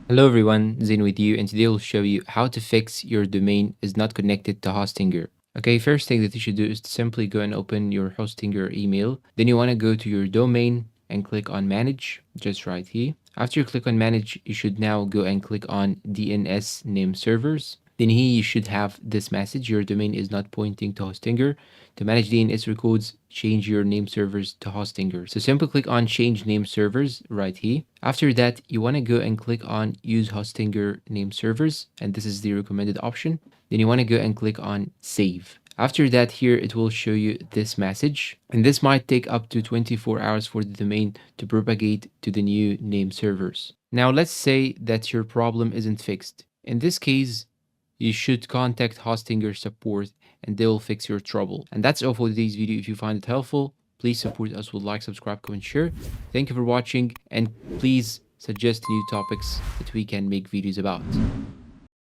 Hello everyone, Zain with you, and today we'll show you how to fix your domain is not connected to Hostinger. Okay, first thing that you should do is to simply go and open your Hostinger email. Then you want to go to your domain and click on Manage, just right here. After you click on Manage, you should now go and click on DNS name servers. Then here you should have this message, your domain is not pointing to Hostinger. To manage DNS records, change your name servers to Hostinger. So simply click on change name servers right here. After that, you want to go and click on use Hostinger name servers, and this is the recommended option. Then you want to go and click on save. After that, here it will show you this message, and this might take up to 24 hours for the domain to propagate to the new name servers. Now let's say that your problem isn't fixed. In this case, you should contact Hostinger support and they will fix your trouble. And that's all for today's video. If you find it helpful, please support us with like, subscribe, comment, share. Thank you for watching, and please suggest new topics that we can make videos about.